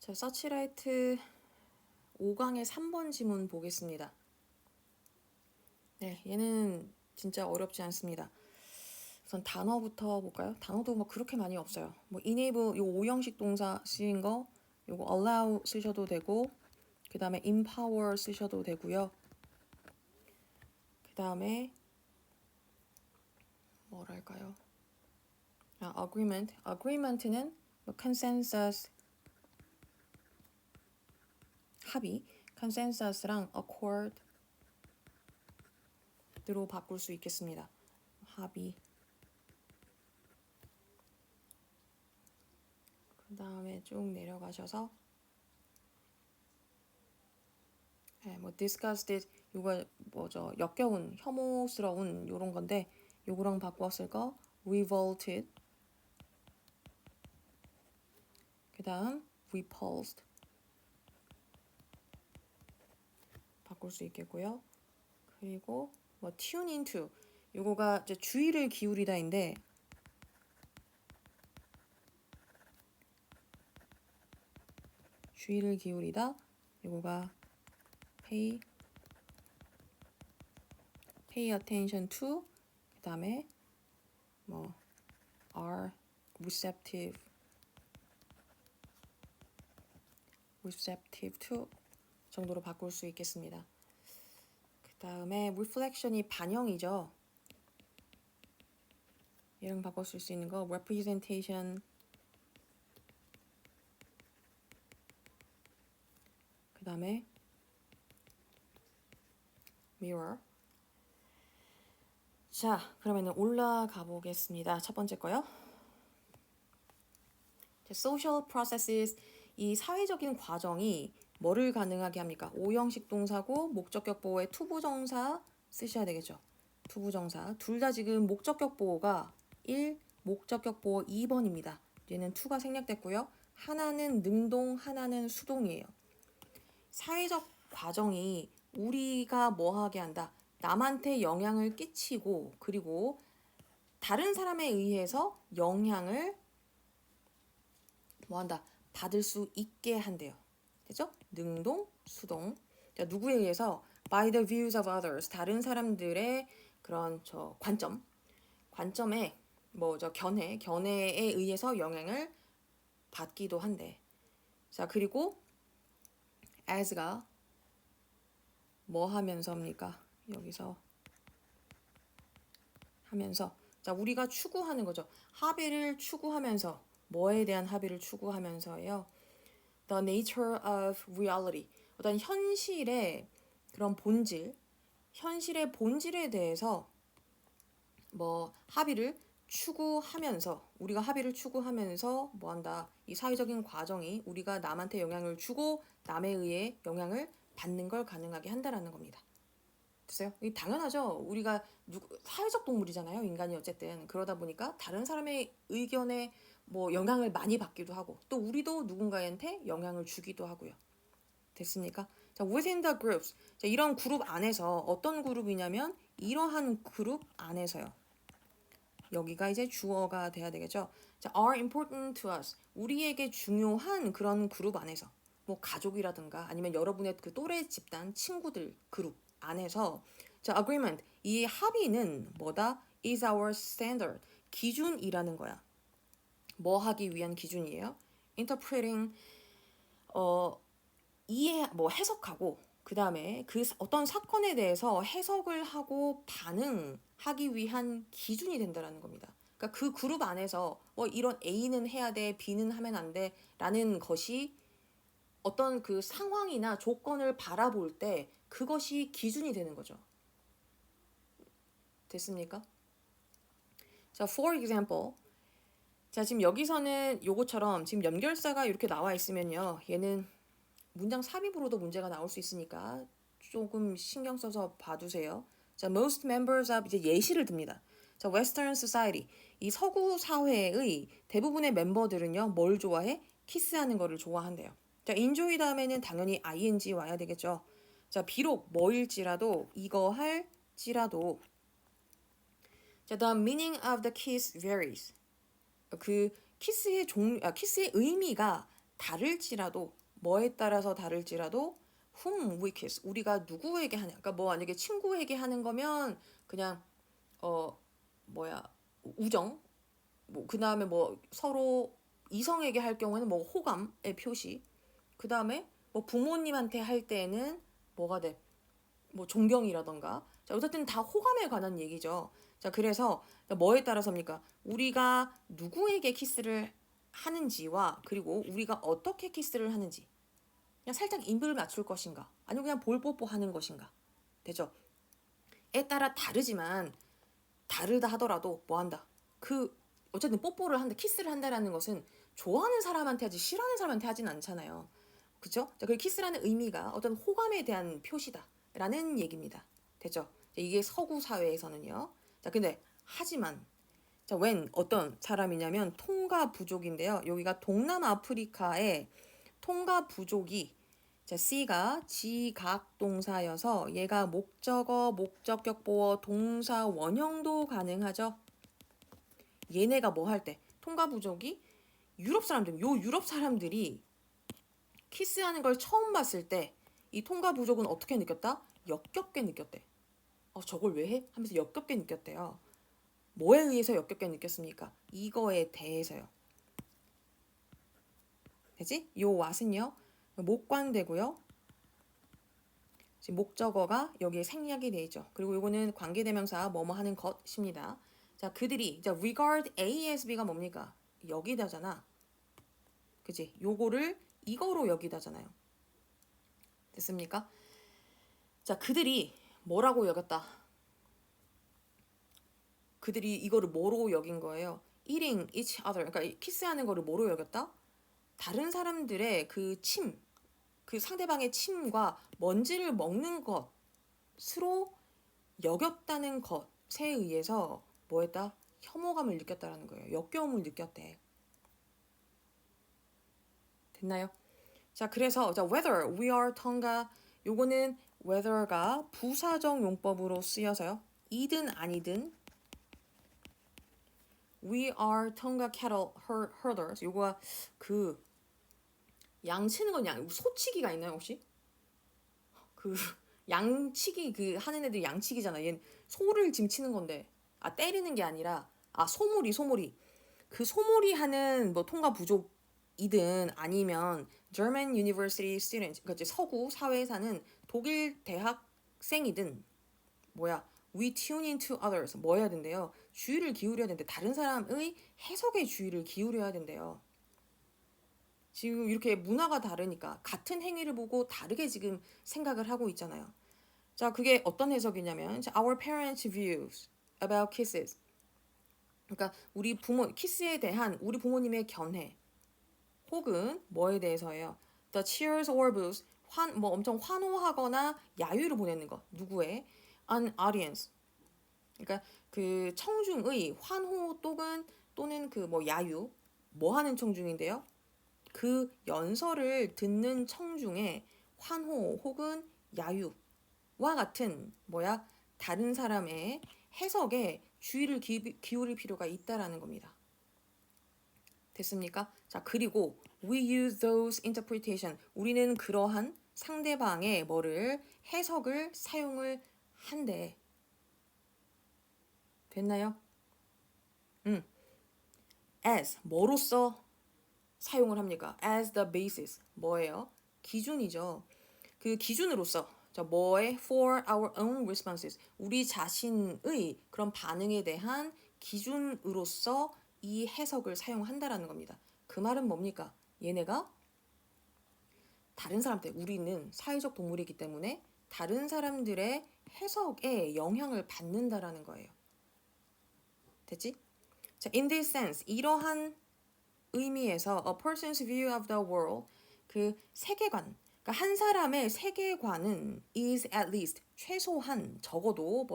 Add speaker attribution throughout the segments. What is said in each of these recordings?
Speaker 1: 자, 서치라이트 5강의 3번 지문 보겠습니다. 네, 얘는 진짜 어렵지 않습니다. 우선 단어부터 볼까요? 단어도 뭐 그렇게 많이 없어요. 뭐 enable 요 5형식 동사 쓰인 거, 요거 allow 쓰셔도 되고, 그 다음에 empower 쓰셔도 되고요. 그 다음에 뭐랄까요? agreement. agreement는 뭐 consensus 합의, consensus랑 accord로 바꿀 수 있겠습니다. 합의. 그 다음에 쭉 내려가셔서 뭐 disgusted 이거 뭐죠? 역겨운, 혐오스러운 요런 건데 요거랑 바꿨을 거 revolted 그 다음 repulsed 바꿀 수 있겠고요. 그리고 뭐 tune into 요거가 이제 주의를 기울이다인데 주의를 기울이다 요거가 pay attention to 그 다음에 뭐 are receptive to 정도로 바꿀 수 있겠습니다. 그 다음에 reflection이 반영이죠. 얘랑 바꿔 쓸 수 있는 거 representation 그 다음에 mirror. 자, 그러면 올라가 보겠습니다. 첫 번째 거요. social processes 이 사회적인 과정이 뭐를 가능하게 합니까? 5형식 동사고 목적격 보호에 투부정사 쓰셔야 되겠죠. 투부정사. 둘 다 지금 목적격 보호가 1, 목적격 보호 2번입니다. 얘는 2가 생략됐고요. 하나는 능동, 하나는 수동이에요. 사회적 과정이 우리가 뭐 하게 한다? 남한테 영향을 끼치고 그리고 다른 사람에 의해서 영향을 뭐 한다? 받을 수 있게 한대요. 됐죠? 능동, 수동. 자, 누구에 의해서? By the views of others. 다른 사람들의 그런 관점에 견해에 의해서 영향을 받기도 한대. 자, 그리고 as가 뭐 하면서입니까? 여기서 하면서 자, 우리가 추구하는 거죠. 합의를 추구하면서 뭐에 대한 합의를 추구하면서예요. The nature of reality. 어떤 현실의 그런 본질, 현실의 본질에 대해서 뭐 합의를 추구하면서 우리가 합의를 추구하면서 뭐 한다. 이 사회적인 과정이 우리가 남한테 영향을 주고 남에 의해 영향을 받는 걸 가능하게 한다라는 겁니다. 됐어요? 이 당연하죠. 우리가 사회적 동물이잖아요. 인간이 어쨌든. 그러다 보니까 다른 사람의 의견에 뭐 영향을 많이 받기도 하고 또 우리도 누군가한테 영향을 주기도 하고요. 됐습니까? 자, within the groups. 자, 이런 그룹 안에서 어떤 그룹이냐면 이러한 그룹 안에서요. 여기가 이제 주어가 돼야 되겠죠. 자, are important to us. 우리에게 중요한 그런 그룹 안에서 뭐 가족이라든가 아니면 여러분의 그 또래 집단 친구들 그룹 안에서 자, agreement. 이 합의는 뭐다? is our standard. 기준이라는 거야. 뭐 하기 위한 기준이에요? interpreting 해석하고 그 다음에 그 어떤 사건에 대해서 해석을 하고 반응하기 위한 기준이 된다라는 겁니다. 그러니까 그 그룹 안에서 이런 A는 해야 돼, B는 하면 안 돼, 라는 것이 어떤 그 상황이나 조건을 바라볼 때 그것이 기준이 되는 거죠. 됐습니까? 자, for example. 자, 지금 여기서는 요거처럼 지금 연결사가 이렇게 나와 있으면요. 얘는 문장 삽입으로도 문제가 나올 수 있으니까 조금 신경 써서 봐두세요. 자, most members of 이제 예시를 듭니다. 자, Western society 이 서구 사회의 대부분의 member들은요 뭘 좋아해? 키스하는 거를 좋아한대요. 자, enjoy 다음에는 당연히 ing 와야 되겠죠. 자, 비록 뭐일지라도 이거 할지라도 자, the meaning of the kiss varies. 그 키스의 의미가 다를지라도 뭐에 따라서 다를지라도 whom we kiss 우리가 누구에게 하냐. 그러니까 뭐 만약에 친구에게 하는 거면 그냥 어 뭐야 우정 뭐 그다음에 뭐 서로 이성에게 할 경우에는 뭐 호감의 표시 그다음에 뭐 부모님한테 할 때는 뭐가 돼? 뭐 존경이라던가 자 어쨌든 다 호감에 관한 얘기죠. 자 그래서 뭐에 따라서입니까? 우리가 누구에게 키스를 하는지와 그리고 우리가 어떻게 키스를 하는지 그냥 살짝 입을 맞출 것인가 아니면 그냥 볼뽀뽀 하는 것인가 되죠? 에 따라 다르지만 다르다 하더라도 뭐 한다? 그 어쨌든 뽀뽀를 한다, 키스를 한다라는 것은 좋아하는 사람한테 하지 싫어하는 사람한테 하진 않잖아요. 그죠? 자, 그 키스라는 의미가 어떤 호감에 대한 표시다라는 얘기입니다. 됐죠? 이게 서구 사회에서는요. 자, 근데 하지만 자, 웬 어떤 사람이냐면 통가 부족인데요. 여기가 동남아프리카의 통가 부족이 자, C가 지각동사여서 얘가 목적어, 목적격 보어, 동사 원형도 가능하죠. 얘네가 뭐 할 때? 통가 부족이 요 유럽 사람들이 키스하는 걸 처음 봤을 때 이 통가 부족은 어떻게 느꼈다? 역겹게 느꼈대. 저걸 왜 해? 하면서 역겹게 느꼈대요. 뭐에 의해서 역겹게 느꼈습니까? 이거에 대해서요. 되지? 요 what은요. 목관되고요. 지금 목적어가 여기에 생략이 돼 있죠. 그리고 요거는 관계대명사 뭐뭐 하는 것입니다. 자, 그들이 자 regard A as B가 뭡니까? 여기다잖아. 그지? 요거를 이거로 여기다잖아요. 됐습니까? 자, 그들이 뭐라고 여겼다? 그들이 이거를 뭐로 여긴 거예요? eating each other. 그러니까 키스하는 거를 뭐로 여겼다? 다른 사람들의 그 침, 그 상대방의 침과 먼지를 먹는 것으로 여겼다는 것에 의해서 뭐했다? 혐오감을 느꼈다라는 거예요. 역겨움을 느꼈대. 됐나요? 자, 그래서 자, whether we are tonga 요거는 whether가 부사적 용법으로 쓰여서요. 이든 아니든 we are tonga cattle herders 요거가 그 양치는 건 소치기가 있나요, 혹시? 그 양치기 그 하는 애들 양치기잖아. 얘는 소를 지금 치는 건데 때리는 게 아니라 소몰이 그 소몰이 하는 뭐 통과 부족이든 아니면 German University students 그러니까 서구 사회에 사는 독일 대학생이든 뭐야 we tune into others 뭐 해야 된대요. 주의를 기울여야 된대. 다른 사람의 해석에 주의를 기울여야 된대요. 지금 이렇게 문화가 다르니까 같은 행위를 보고 다르게 지금 생각을 하고 있잖아요. 자, 그게 어떤 해석이냐면 our parents' views about kisses. 그러니까 우리 부모 키스에 대한 우리 부모님의 견해 혹은 뭐에 대해서예요? The cheers or boos 뭐 엄청 환호하거나 야유를 보내는 거 누구의 an audience. 그러니까 그 청중의 환호 또는 그 뭐 야유 뭐 하는 청중인데요? 그 연설을 듣는 청중의 환호 혹은 야유와 같은 다른 사람의 해석에 주의를 기울일 필요가 있다라는 겁니다. 됐습니까? 자, 그리고 we use those interpretation. 우리는 그러한 상대방의 해석을 사용을 한대. 됐나요? as 뭐로써 사용을 합니까? as the basis. 뭐예요? 기준이죠. 그 기준으로서 for our own responses. 우리 자신의 그런 반응에 대한 기준으로서 이 해석을 사용한다라는 겁니다. 그 말은 뭡니까? 얘네가 다른 사람들, 우리는 사회적 동물이기 때문에 다른 사람들의 해석에 영향을 받는다라는 거예요. 됐지? 자, in this sense, 이러한 의미에서 a person's view of the world, 그 세계관, 그러니까 한 사람의 세계관은 is at least, 최소한 적어도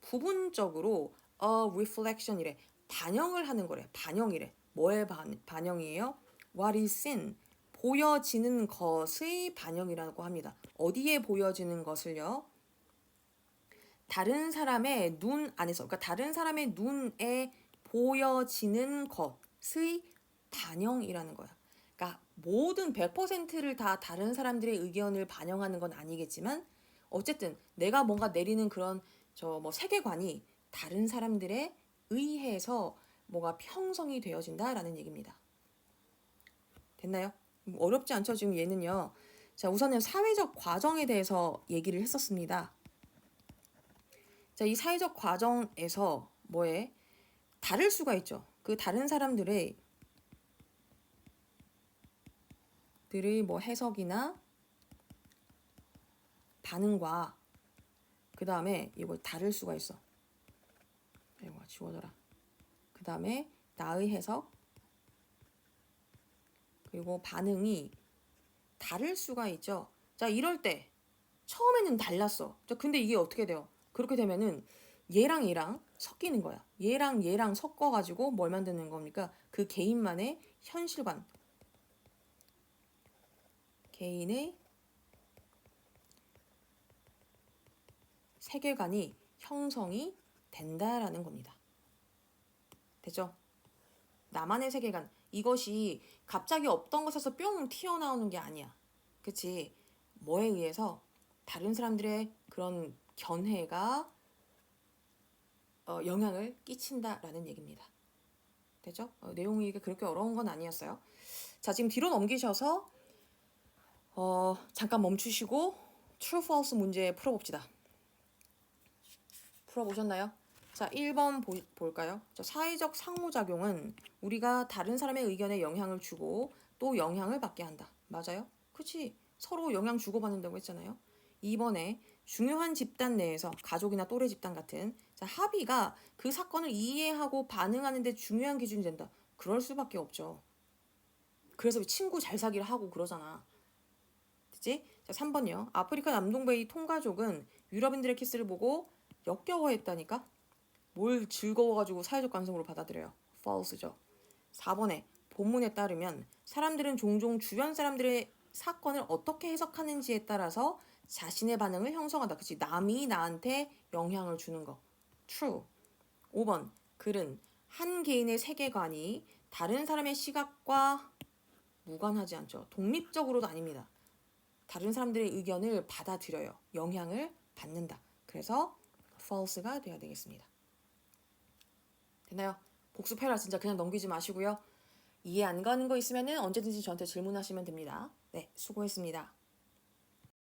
Speaker 1: 부분적으로 a reflection이래. 반영을 하는 거래. 반영이래. 뭐의 반영이에요? What is seen, 보여지는 것의 반영이라고 합니다. 어디에 보여지는 것을요? 다른 사람의 눈 안에서, 그러니까 다른 사람의 눈에 보여지는 것의 반영이라는 거야. 그러니까 모든 100%를 다 다른 사람들의 의견을 반영하는 건 아니겠지만 어쨌든 내가 뭔가 내리는 그런 저 뭐 세계관이 다른 사람들에 의해서 뭐가 형성이 되어진다라는 얘기입니다. 됐나요? 어렵지 않죠? 지금 얘는요. 자, 우선은 사회적 과정에 대해서 얘기를 했었습니다. 자, 이 사회적 과정에서 뭐에 다를 수가 있죠. 그 다른 사람들의 뭐 해석이나 반응과 그 다음에 이거 다를 수가 있어. 이거 지워져라. 그 다음에 나의 해석 그리고 반응이 다를 수가 있죠. 자, 이럴 때 처음에는 달랐어. 자, 근데 이게 어떻게 돼요? 그렇게 되면은 얘랑 얘랑 섞이는 거야. 얘랑 얘랑 섞어가지고 뭘 만드는 겁니까? 그 개인만의 현실관, 개인의 세계관이 형성이 된다라는 겁니다. 됐죠? 나만의 세계관. 이것이 갑자기 없던 것에서 뿅 튀어나오는 게 아니야. 그치? 뭐에 의해서 다른 사람들의 그런 견해가 영향을 끼친다라는 얘기입니다. 되죠? 내용이 이게 그렇게 어려운 건 아니었어요. 자, 지금 뒤로 넘기셔서 잠깐 멈추시고 true, false 문제 풀어봅시다. 풀어보셨나요? 자, 1번 볼까요? 자, 사회적 상호작용은 우리가 다른 사람의 의견에 영향을 주고 또 영향을 받게 한다. 맞아요? 그치? 서로 영향 주고받는다고 했잖아요. 2번에 중요한 집단 내에서 가족이나 또래 집단 같은 자, 합의가 그 사건을 이해하고 반응하는 데 중요한 기준이 된다. 그럴 수밖에 없죠. 그래서 친구 잘 사기를 하고 그러잖아. 그치? 자, 3번이요. 아프리카 남동베이 통가족은 유럽인들의 키스를 보고 역겨워했다니까? 뭘 즐거워가지고 사회적 관성으로 받아들여요. false죠. 4번에 본문에 따르면 사람들은 종종 주변 사람들의 사건을 어떻게 해석하는지에 따라서 자신의 반응을 형성한다. 그치? 남이 나한테 영향을 주는 거. true. 5번 글은 한 개인의 세계관이 다른 사람의 시각과 무관하지 않죠. 독립적으로도 아닙니다. 다른 사람들의 의견을 받아들여요. 영향을 받는다. 그래서 false가 돼야 되겠습니다. 됐나요? 복습해라. 진짜 그냥 넘기지 마시고요. 이해 안 가는 거 있으면 언제든지 저한테 질문하시면 됩니다. 네, 수고했습니다.